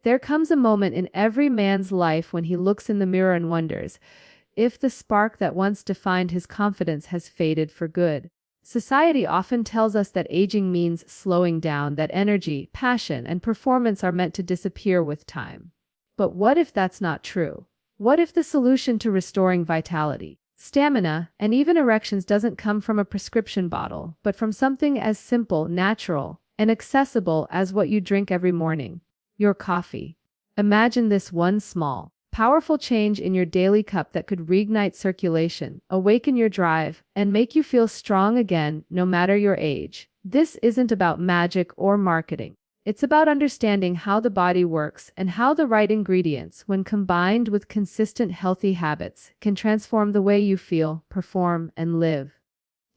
There comes a moment in every man's life when he looks in the mirror and wonders if the spark that once defined his confidence has faded for good. Society often tells us that aging means slowing down, that energy, passion, and performance are meant to disappear with time. But what if that's not true? What if the solution to restoring vitality, stamina, and even erections doesn't come from a prescription bottle, but from something as simple, natural, and accessible as what you drink every morning? Your coffee. Imagine this one small, powerful change in your daily cup that could reignite circulation, awaken your drive, and make you feel strong again, no matter your age. This isn't about magic or marketing. It's about understanding how the body works and how the right ingredients, when combined with consistent healthy habits, can transform the way you feel, perform, and live.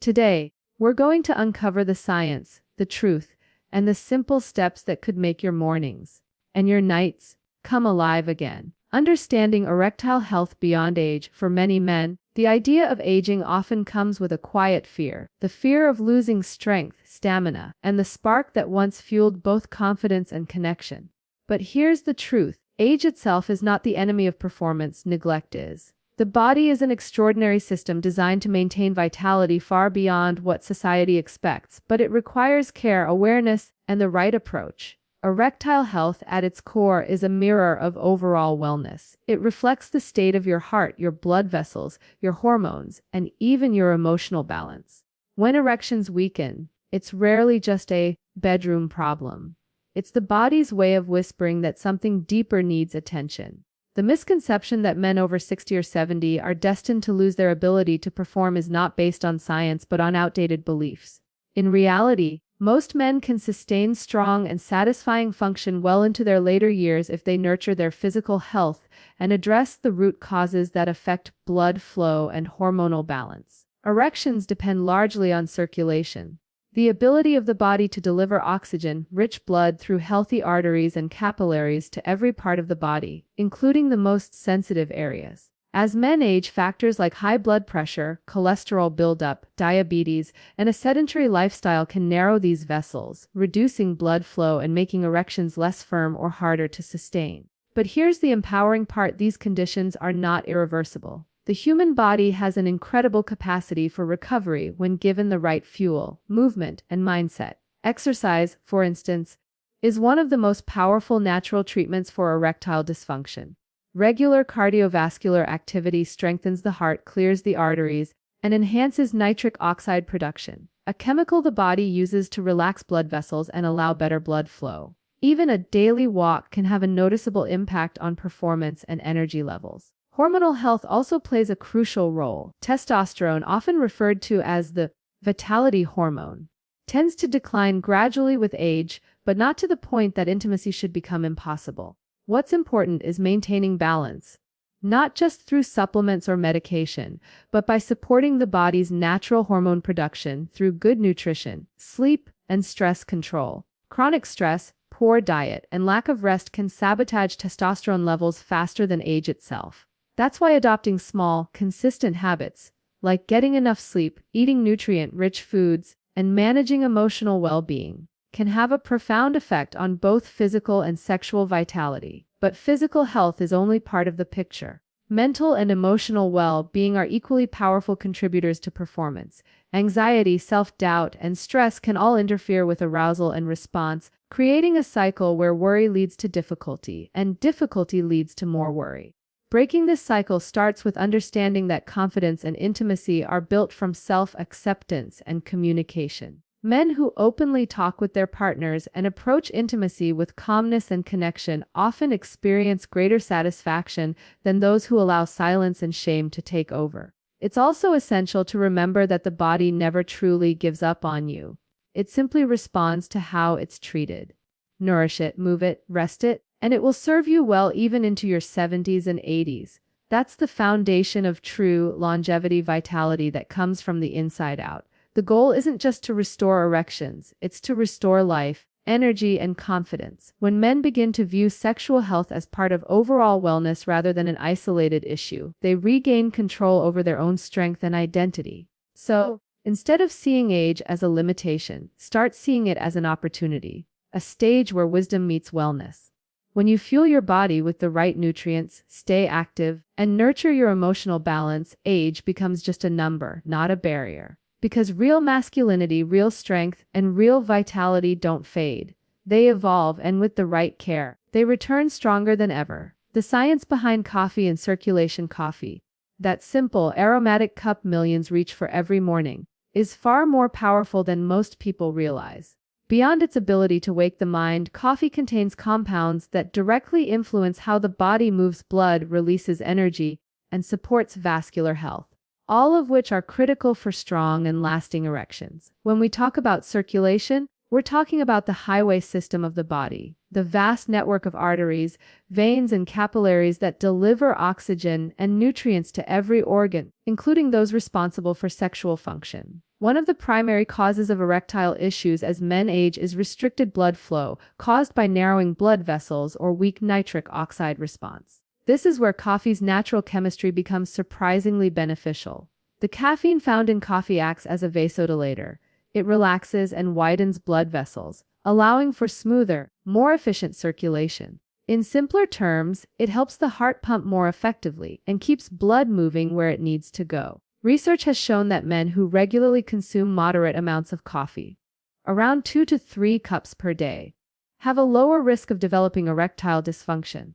Today, we're going to uncover the science, the truth, and the simple steps that could make your mornings and your nights come alive again. Understanding erectile health beyond age. For many men, the idea of aging often comes with a quiet fear, the fear of losing strength, stamina, and the spark that once fueled both confidence and connection. But here's the truth. Age itself is not the enemy of performance, neglect is. The body is an extraordinary system designed to maintain vitality far beyond what society expects, but it requires care, awareness, and the right approach. Erectile health at its core is a mirror of overall wellness. It reflects the state of your heart, your blood vessels, your hormones, and even your emotional balance. When erections weaken, it's rarely just a bedroom problem. It's the body's way of whispering that something deeper needs attention. The misconception that men over 60 or 70 are destined to lose their ability to perform is not based on science but on outdated beliefs. In reality, most men can sustain strong and satisfying function well into their later years if they nurture their physical health and address the root causes that affect blood flow and hormonal balance. Erections depend largely on circulation, the ability of the body to deliver oxygen, rich blood through healthy arteries and capillaries to every part of the body, including the most sensitive areas. As men age, factors like high blood pressure, cholesterol buildup, diabetes, and a sedentary lifestyle can narrow these vessels, reducing blood flow and making erections less firm or harder to sustain. But here's the empowering part: these conditions are not irreversible. The human body has an incredible capacity for recovery when given the right fuel, movement, and mindset. Exercise, for instance, is one of the most powerful natural treatments for erectile dysfunction. Regular cardiovascular activity strengthens the heart, clears the arteries, and enhances nitric oxide production, a chemical the body uses to relax blood vessels and allow better blood flow. Even a daily walk can have a noticeable impact on performance and energy levels. Hormonal health also plays a crucial role. Testosterone, often referred to as the vitality hormone, tends to decline gradually with age, but not to the point that intimacy should become impossible. What's important is maintaining balance, not just through supplements or medication, but by supporting the body's natural hormone production through good nutrition, sleep, and stress control. Chronic stress, poor diet, and lack of rest can sabotage testosterone levels faster than age itself. That's why adopting small, consistent habits, like getting enough sleep, eating nutrient-rich foods, and managing emotional well-being, can have a profound effect on both physical and sexual vitality. But physical health is only part of the picture. Mental and emotional well-being are equally powerful contributors to performance. Anxiety, self-doubt, and stress can all interfere with arousal and response, creating a cycle where worry leads to difficulty, and difficulty leads to more worry. Breaking this cycle starts with understanding that confidence and intimacy are built from self-acceptance and communication. Men who openly talk with their partners and approach intimacy with calmness and connection often experience greater satisfaction than those who allow silence and shame to take over. It's also essential to remember that the body never truly gives up on you. It simply responds to how it's treated. Nourish it, move it, rest it, and it will serve you well even into your 70s and 80s. That's the foundation of true longevity vitality that comes from the inside out. The goal isn't just to restore erections, it's to restore life, energy, and confidence. When men begin to view sexual health as part of overall wellness rather than an isolated issue, they regain control over their own strength and identity. So, instead of seeing age as a limitation, start seeing it as an opportunity, a stage where wisdom meets wellness. When you fuel your body with the right nutrients, stay active, and nurture your emotional balance, age becomes just a number, not a barrier. Because real masculinity, real strength, and real vitality don't fade. They evolve, and with the right care, they return stronger than ever. The science behind coffee and circulation coffee, that simple, aromatic cup millions reach for every morning, is far more powerful than most people realize. Beyond its ability to wake the mind, coffee contains compounds that directly influence how the body moves blood, releases energy, and supports vascular health, all of which are critical for strong and lasting erections. When we talk about circulation, we're talking about the highway system of the body, the vast network of arteries, veins, and capillaries that deliver oxygen and nutrients to every organ, including those responsible for sexual function. One of the primary causes of erectile issues as men age is restricted blood flow, caused by narrowing blood vessels or weak nitric oxide response. This is where coffee's natural chemistry becomes surprisingly beneficial. The caffeine found in coffee acts as a vasodilator. It relaxes and widens blood vessels, allowing for smoother, more efficient circulation. In simpler terms, it helps the heart pump more effectively and keeps blood moving where it needs to go. Research has shown that men who regularly consume moderate amounts of coffee, around 2 to 3 cups per day, have a lower risk of developing erectile dysfunction.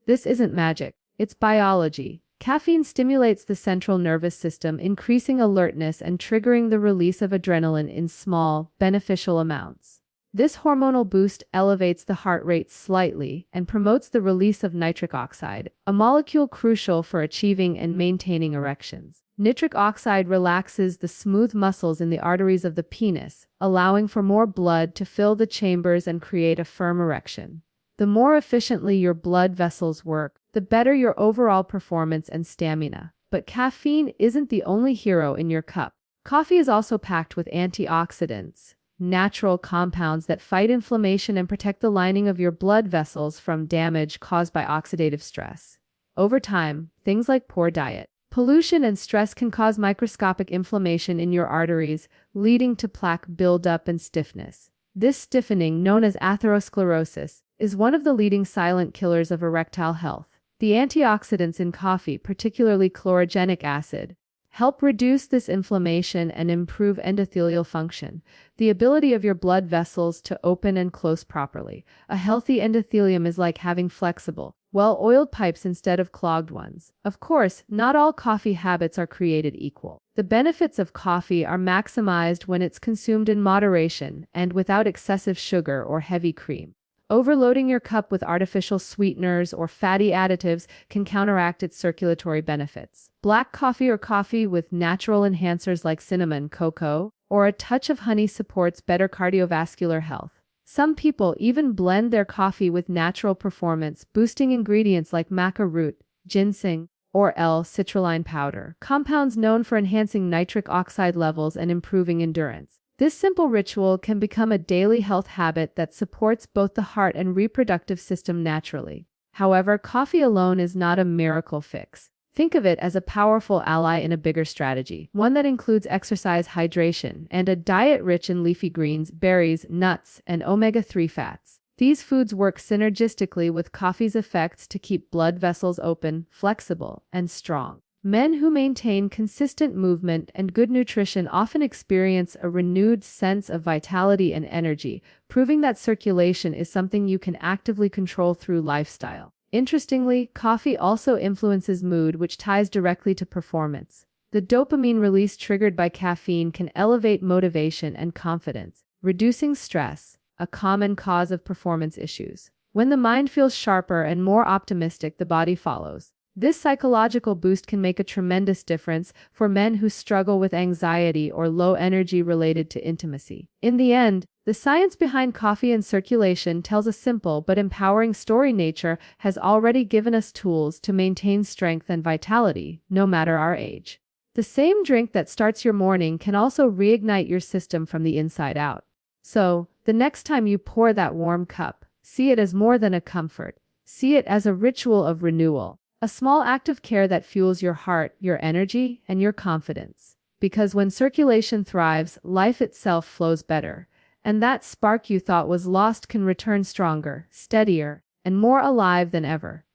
This isn't magic, it's biology. Caffeine stimulates the central nervous system, increasing alertness and triggering the release of adrenaline in small, beneficial amounts. This hormonal boost elevates the heart rate slightly and promotes the release of nitric oxide, a molecule crucial for achieving and maintaining erections. Nitric oxide relaxes the smooth muscles in the arteries of the penis, allowing for more blood to fill the chambers and create a firm erection. The more efficiently your blood vessels work, the better your overall performance and stamina. But caffeine isn't the only hero in your cup. Coffee is also packed with antioxidants, natural compounds that fight inflammation and protect the lining of your blood vessels from damage caused by oxidative stress. Over time, things like poor diet, pollution, and stress can cause microscopic inflammation in your arteries, leading to plaque buildup and stiffness. This stiffening, known as atherosclerosis, is one of the leading silent killers of erectile health. The antioxidants in coffee, particularly chlorogenic acid, help reduce this inflammation and improve endothelial function, the ability of your blood vessels to open and close properly. A healthy endothelium is like having flexible, well-oiled pipes instead of clogged ones. Of course, not all coffee habits are created equal. The benefits of coffee are maximized when it's consumed in moderation and without excessive sugar or heavy cream. Overloading your cup with artificial sweeteners or fatty additives can counteract its circulatory benefits. Black coffee or coffee with natural enhancers like cinnamon, cocoa, or a touch of honey supports better cardiovascular health. Some people even blend their coffee with natural performance-boosting ingredients like Maca root, Ginseng, or L-citrulline powder, compounds known for enhancing nitric oxide levels and improving endurance. This simple ritual can become a daily health habit that supports both the heart and reproductive system naturally. However, coffee alone is not a miracle fix. Think of it as a powerful ally in a bigger strategy, one that includes exercise, hydration, and a diet rich in leafy greens, berries, nuts, and omega-3 fats. These foods work synergistically with coffee's effects to keep blood vessels open, flexible, and strong. Men who maintain consistent movement and good nutrition often experience a renewed sense of vitality and energy, proving that circulation is something you can actively control through lifestyle. Interestingly, coffee also influences mood, which ties directly to performance. The dopamine release triggered by caffeine can elevate motivation and confidence, reducing stress, a common cause of performance issues. When the mind feels sharper and more optimistic, the body follows. This psychological boost can make a tremendous difference for men who struggle with anxiety or low energy related to intimacy. In the end, the science behind coffee and circulation tells a simple but empowering story. Nature has already given us tools to maintain strength and vitality, no matter our age. The same drink that starts your morning can also reignite your system from the inside out. So, the next time you pour that warm cup, see it as more than a comfort. See it as a ritual of renewal. A small act of care that fuels your heart, your energy, and your confidence. Because when circulation thrives, life itself flows better, and that spark you thought was lost can return stronger, steadier, and and more alive than ever.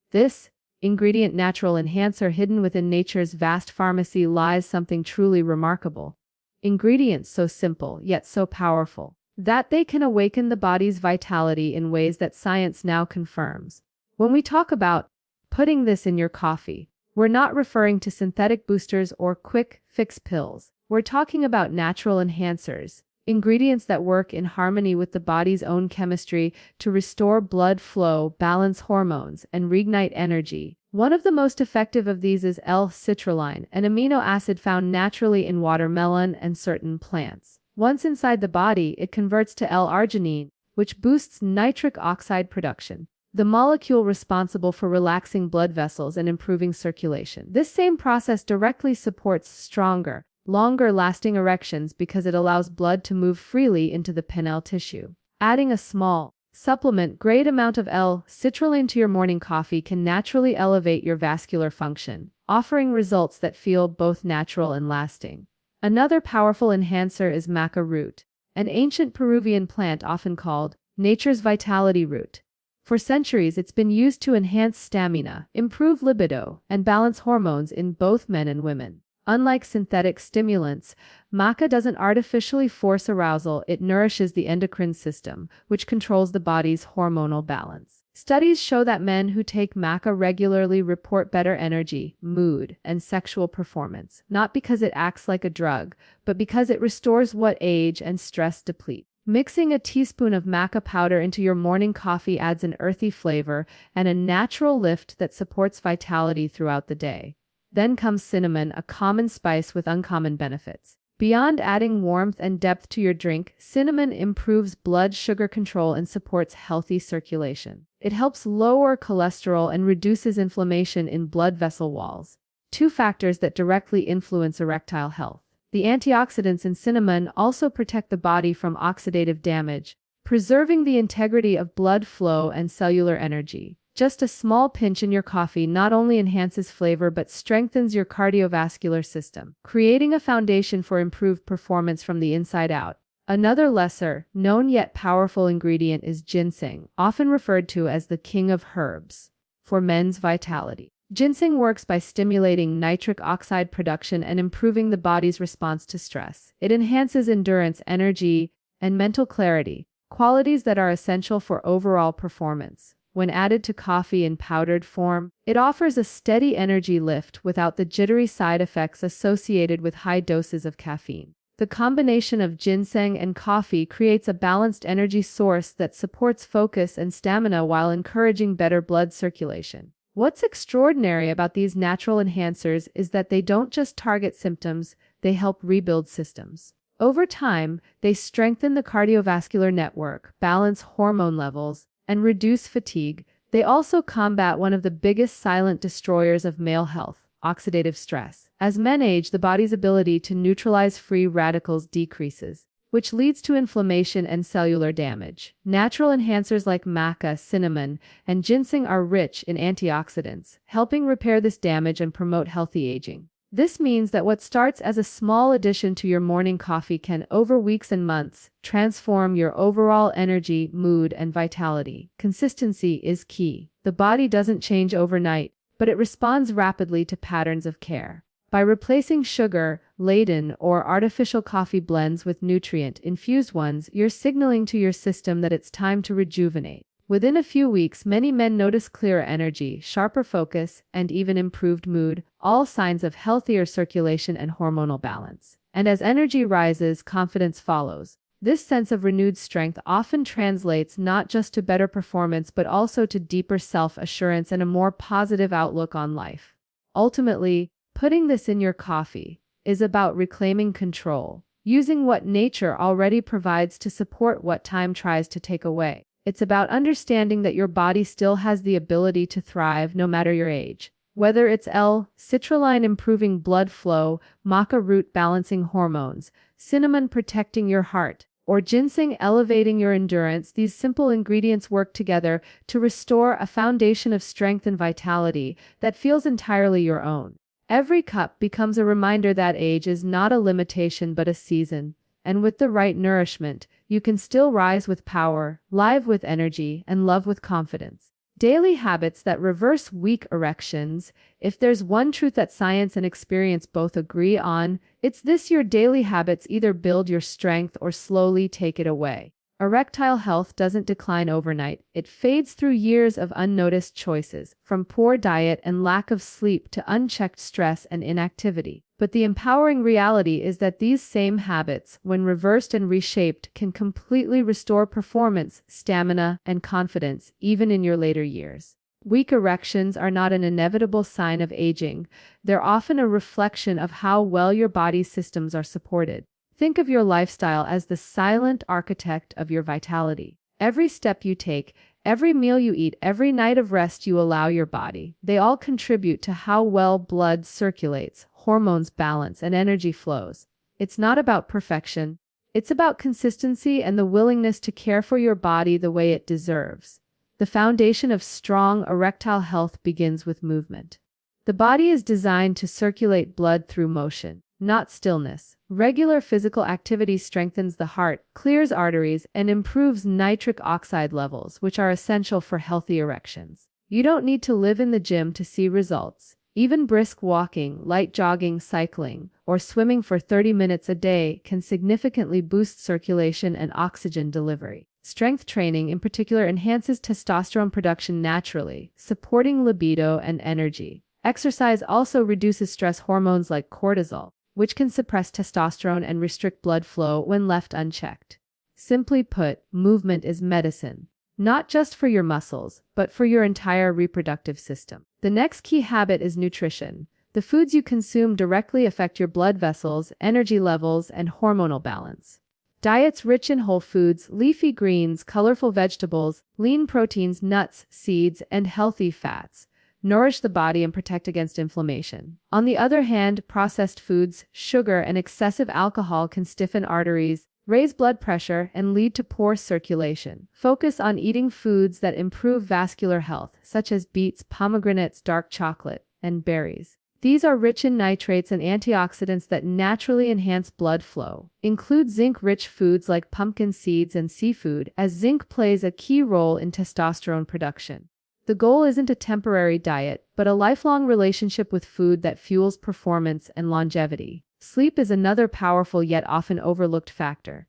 This ingredient natural enhancer hidden within nature's vast pharmacy lies something truly remarkable. Ingredients so simple, yet so powerful, that they can awaken the body's vitality in ways that science now confirms. When we talk about putting this in your coffee, we're not referring to synthetic boosters or quick fix pills. We're talking about natural enhancers, ingredients that work in harmony with the body's own chemistry to restore blood flow, balance hormones, and reignite energy. One of the most effective of these is L-citrulline, an amino acid found naturally in watermelon and certain plants. Once inside the body, it converts to L-arginine, which boosts nitric oxide production, the molecule responsible for relaxing blood vessels and improving circulation. This same process directly supports stronger, longer-lasting erections because it allows blood to move freely into the pineal tissue. Adding a small, supplement-grade amount of L-citrulline to your morning coffee can naturally elevate your vascular function, offering results that feel both natural and lasting. Another powerful enhancer is Maca root, an ancient Peruvian plant often called nature's vitality root. For centuries, it's been used to enhance stamina, improve libido, and balance hormones in both men and women. Unlike synthetic stimulants, maca doesn't artificially force arousal, it nourishes the endocrine system, which controls the body's hormonal balance. Studies show that men who take maca regularly report better energy, mood, and sexual performance, not because it acts like a drug, but because it restores what age and stress deplete. Mixing a teaspoon of maca powder into your morning coffee adds an earthy flavor and a natural lift that supports vitality throughout the day. Then comes cinnamon, a common spice with uncommon benefits. Beyond adding warmth and depth to your drink, cinnamon improves blood sugar control and supports healthy circulation. It helps lower cholesterol and reduces inflammation in blood vessel walls, two factors that directly influence erectile health. The antioxidants in cinnamon also protect the body from oxidative damage, preserving the integrity of blood flow and cellular energy. Just a small pinch in your coffee not only enhances flavor but strengthens your cardiovascular system, creating a foundation for improved performance from the inside out. Another lesser, known yet powerful ingredient is ginseng, often referred to as the king of herbs, for men's vitality. Ginseng works by stimulating nitric oxide production and improving the body's response to stress. It enhances endurance, energy, and mental clarity, qualities that are essential for overall performance. When added to coffee in powdered form, it offers a steady energy lift without the jittery side effects associated with high doses of caffeine. The combination of ginseng and coffee creates a balanced energy source that supports focus and stamina while encouraging better blood circulation. What's extraordinary about these natural enhancers is that they don't just target symptoms, they help rebuild systems. Over time, they strengthen the cardiovascular network, balance hormone levels, and reduce fatigue. They also combat one of the biggest silent destroyers of male health, oxidative stress. As men age, the body's ability to neutralize free radicals decreases, which leads to inflammation and cellular damage. Natural enhancers like maca, cinnamon, and ginseng are rich in antioxidants, helping repair this damage and promote healthy aging. This means that what starts as a small addition to your morning coffee can, over weeks and months, transform your overall energy, mood, and vitality. Consistency is key. The body doesn't change overnight, but it responds rapidly to patterns of care. By replacing sugar-laden or artificial coffee blends with nutrient-infused ones, you're signaling to your system that it's time to rejuvenate. Within a few weeks, many men notice clearer energy, sharper focus, and even improved mood, all signs of healthier circulation and hormonal balance. And as energy rises, confidence follows. This sense of renewed strength often translates not just to better performance but also to deeper self-assurance and a more positive outlook on life. Ultimately, putting this in your coffee is about reclaiming control, using what nature already provides to support what time tries to take away. It's about understanding that your body still has the ability to thrive no matter your age. Whether it's L-citrulline improving blood flow, maca root balancing hormones, cinnamon protecting your heart, or ginseng elevating your endurance, these simple ingredients work together to restore a foundation of strength and vitality that feels entirely your own. Every cup becomes a reminder that age is not a limitation but a season, And with the right nourishment, you can still rise with power, live with energy, and love with confidence. Daily habits that reverse weak erections. If there's one truth that science and experience both agree on, it's this: your daily habits either build your strength or slowly take it away. Erectile health doesn't decline overnight. It fades through years of unnoticed choices, from poor diet and lack of sleep to unchecked stress and inactivity. But the empowering reality is that these same habits, when reversed and reshaped, can completely restore performance, stamina, and confidence, even in your later years. Weak erections are not an inevitable sign of aging. They're often a reflection of how well your body's systems are supported. Think of your lifestyle as the silent architect of your vitality. Every step you take, every meal you eat, every night of rest you allow your body, they all contribute to how well blood circulates, hormones balance, and energy flows. It's not about perfection. It's about consistency and the willingness to care for your body the way it deserves. The foundation of strong erectile health begins with movement. The body is designed to circulate blood through motion, not stillness. Regular physical activity strengthens the heart, clears arteries, and improves nitric oxide levels, which are essential for healthy erections. You don't need to live in the gym to see results. Even brisk walking, light jogging, cycling, or swimming for 30 minutes a day can significantly boost circulation and oxygen delivery. Strength training, in particular, enhances testosterone production naturally, supporting libido and energy. Exercise also reduces stress hormones like cortisol, which can suppress testosterone and restrict blood flow when left unchecked. Simply put, movement is medicine, not just for your muscles, but for your entire reproductive system. The next key habit is nutrition. The foods you consume directly affect your blood vessels, energy levels, and hormonal balance. Diets rich in whole foods, leafy greens, colorful vegetables, lean proteins, nuts, seeds, and healthy fats nourish the body and protect against inflammation. On the other hand, processed foods, sugar, and excessive alcohol can stiffen arteries, raise blood pressure, and lead to poor circulation. Focus on eating foods that improve vascular health, such as beets, pomegranates, dark chocolate, and berries. These are rich in nitrates and antioxidants that naturally enhance blood flow. Include zinc-rich foods like pumpkin seeds and seafood, as zinc plays a key role in testosterone production. The goal isn't a temporary diet, but a lifelong relationship with food that fuels performance and longevity. Sleep is another powerful yet often overlooked factor.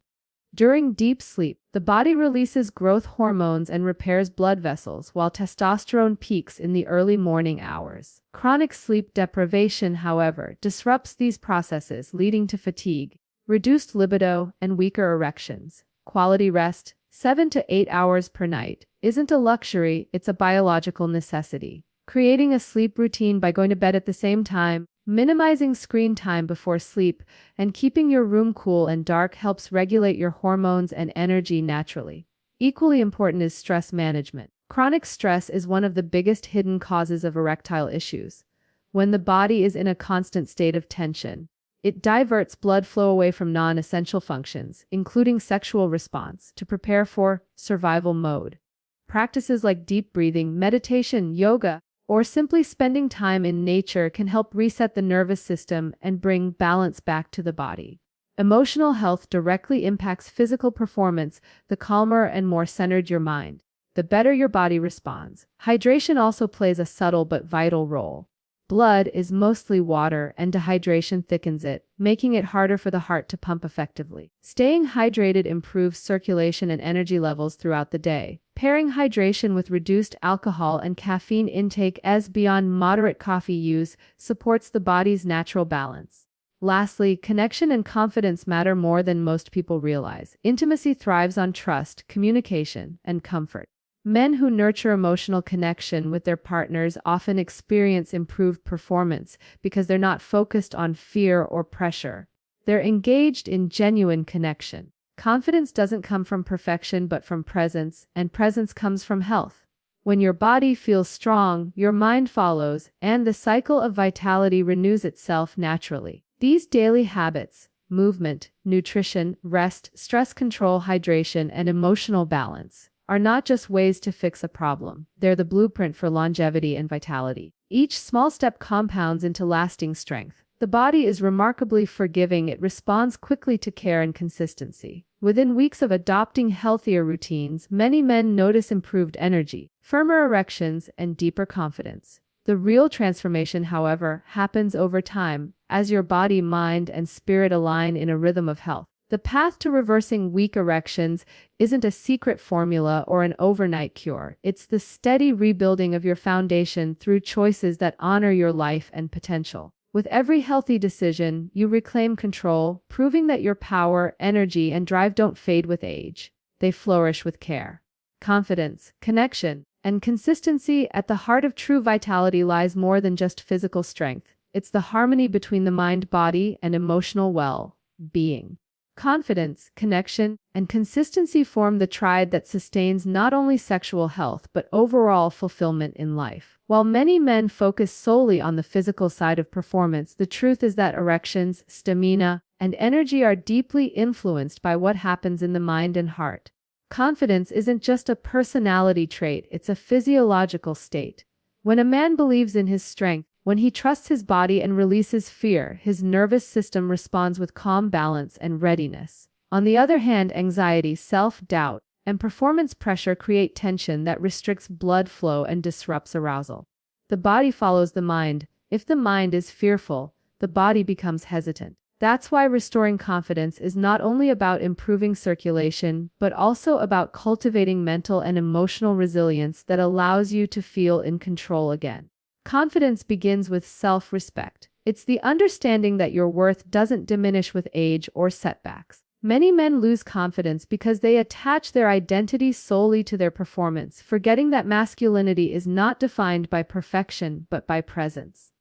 During deep sleep, the body releases growth hormones and repairs blood vessels, while testosterone peaks in the early morning hours. Chronic sleep deprivation, however, disrupts these processes, leading to fatigue, reduced libido, and weaker erections. Quality rest, 7 to 8 hours per night, isn't a luxury, it's a biological necessity. Creating a sleep routine by going to bed at the same time, minimizing screen time before sleep, and keeping your room cool and dark helps regulate your hormones and energy naturally. Equally important is stress management. Chronic stress is one of the biggest hidden causes of erectile issues. When the body is in a constant state of tension, it diverts blood flow away from non-essential functions, including sexual response, to prepare for survival mode. Practices like deep breathing, meditation, yoga, or simply spending time in nature can help reset the nervous system and bring balance back to the body. Emotional health directly impacts physical performance. The calmer and more centered your mind, the better your body responds. Hydration also plays a subtle but vital role. Blood is mostly water, and dehydration thickens it, making it harder for the heart to pump effectively. Staying hydrated improves circulation and energy levels throughout the day. Pairing hydration with reduced alcohol and caffeine intake, as beyond moderate coffee use, supports the body's natural balance. Lastly, connection and confidence matter more than most people realize. Intimacy thrives on trust, communication, and comfort. Men who nurture emotional connection with their partners often experience improved performance because they're not focused on fear or pressure. They're engaged in genuine connection. Confidence doesn't come from perfection but from presence, and presence comes from health. When your body feels strong, your mind follows, and the cycle of vitality renews itself naturally. These daily habits, movement, nutrition, rest, stress control, hydration, and emotional balance, are not just ways to fix a problem. They're the blueprint for longevity and vitality. Each small step compounds into lasting strength. The body is remarkably forgiving. It responds quickly to care and consistency. Within weeks of adopting healthier routines, many men notice improved energy, firmer erections, and deeper confidence. The real transformation, however, happens over time, as your body, mind, and spirit align in a rhythm of health. The path to reversing weak erections isn't a secret formula or an overnight cure. It's the steady rebuilding of your foundation through choices that honor your life and potential. With every healthy decision, you reclaim control, proving that your power, energy, and drive don't fade with age. They flourish with care. Confidence, connection, and consistency. At the heart of true vitality lies more than just physical strength. It's the harmony between the mind, body, and emotional well-being. Confidence, connection, and consistency form the triad that sustains not only sexual health but overall fulfillment in life. While many men focus solely on the physical side of performance, the truth is that erections, stamina, and energy are deeply influenced by what happens in the mind and heart. Confidence isn't just a personality trait, it's a physiological state. When a man believes in his strength, when he trusts his body and releases fear, his nervous system responds with calm, balance, and readiness. On the other hand, anxiety, self-doubt, and performance pressure create tension that restricts blood flow and disrupts arousal. The body follows the mind. If the mind is fearful, the body becomes hesitant. That's why restoring confidence is not only about improving circulation, but also about cultivating mental and emotional resilience that allows you to feel in control again. Confidence begins with self-respect. It's the understanding that your worth doesn't diminish with age or setbacks. Many men lose confidence because they attach their identity solely to their performance, forgetting that masculinity is not defined by perfection but by presence.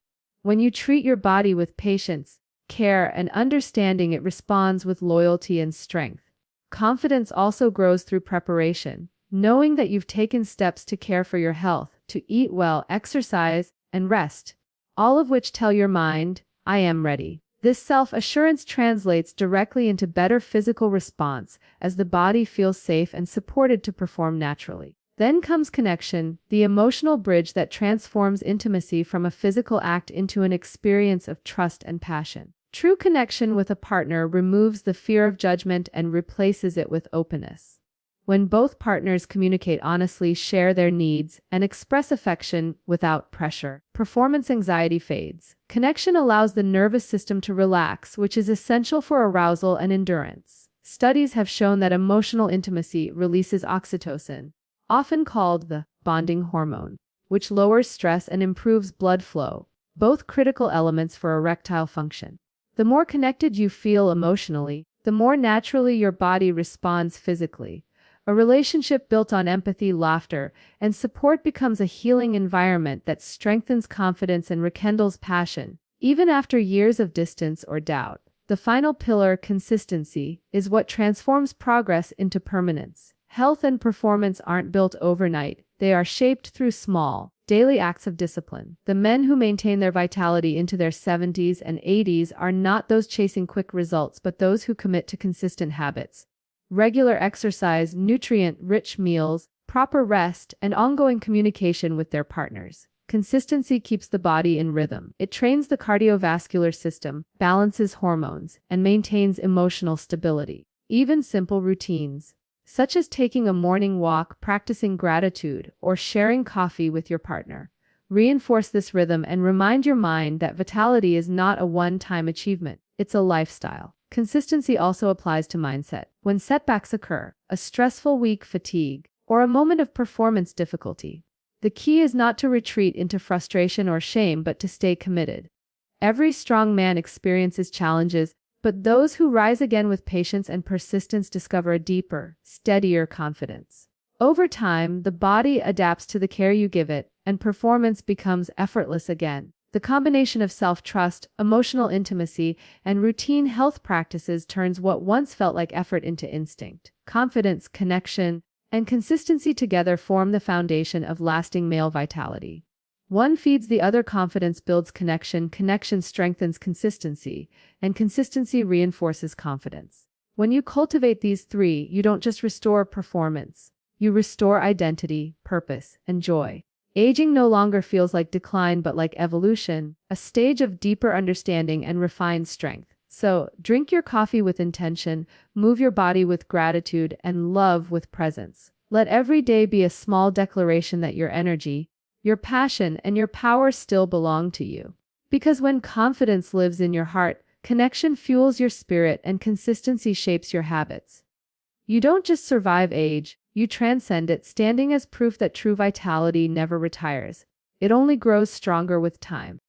When you treat your body with patience, care, and understanding, it responds with loyalty and strength. Confidence also grows through preparation, knowing that you've taken steps to care for your health, to eat well, exercise, and rest, all of which tell your mind, I am ready. This self-assurance translates directly into better physical response as the body feels safe and supported to perform naturally. Then comes connection, the emotional bridge that transforms intimacy from a physical act into an experience of trust and passion. True connection with a partner removes the fear of judgment and replaces it with openness. When both partners communicate honestly, share their needs, and express affection without pressure, performance anxiety fades. Connection allows the nervous system to relax, which is essential for arousal and endurance. Studies have shown that emotional intimacy releases oxytocin, often called the bonding hormone, which lowers stress and improves blood flow, both critical elements for erectile function. The more connected you feel emotionally, the more naturally your body responds physically. A relationship built on empathy, laughter, and support becomes a healing environment that strengthens confidence and rekindles passion, even after years of distance or doubt. The final pillar, consistency, is what transforms progress into permanence. Health and performance aren't built overnight, they are shaped through small, daily acts of discipline. The men who maintain their vitality into their 70s and 80s are not those chasing quick results, but those who commit to consistent habits. Regular exercise, nutrient-rich meals, proper rest, and ongoing communication with their partners. Consistency keeps the body in rhythm. It trains the cardiovascular system, balances hormones, and maintains emotional stability. Even simple routines, such as taking a morning walk, practicing gratitude, or sharing coffee with your partner, reinforce this rhythm and remind your mind that vitality is not a one-time achievement. It's a lifestyle. Consistency also applies to mindset. When setbacks occur, a stressful week, fatigue, or a moment of performance difficulty, the key is not to retreat into frustration or shame, but to stay committed. Every strong man experiences challenges, but those who rise again with patience and persistence discover a deeper, steadier confidence. Over time, the body adapts to the care you give it, and performance becomes effortless again. The combination of self-trust, emotional intimacy, and routine health practices turns what once felt like effort into instinct. Confidence, connection, and consistency together form the foundation of lasting male vitality. One feeds the other. Confidence builds connection, connection strengthens consistency, and consistency reinforces confidence. When you cultivate these three, you don't just restore performance, you restore identity, purpose, and joy. Aging no longer feels like decline but like evolution, a stage of deeper understanding and refined strength. So, drink your coffee with intention, move your body with gratitude, and love with presence. Let every day be a small declaration that your energy, your passion, and your power still belong to you. Because when confidence lives in your heart, connection fuels your spirit and consistency shapes your habits. You don't just survive age, you transcend it, standing as proof that true vitality never retires. It only grows stronger with time.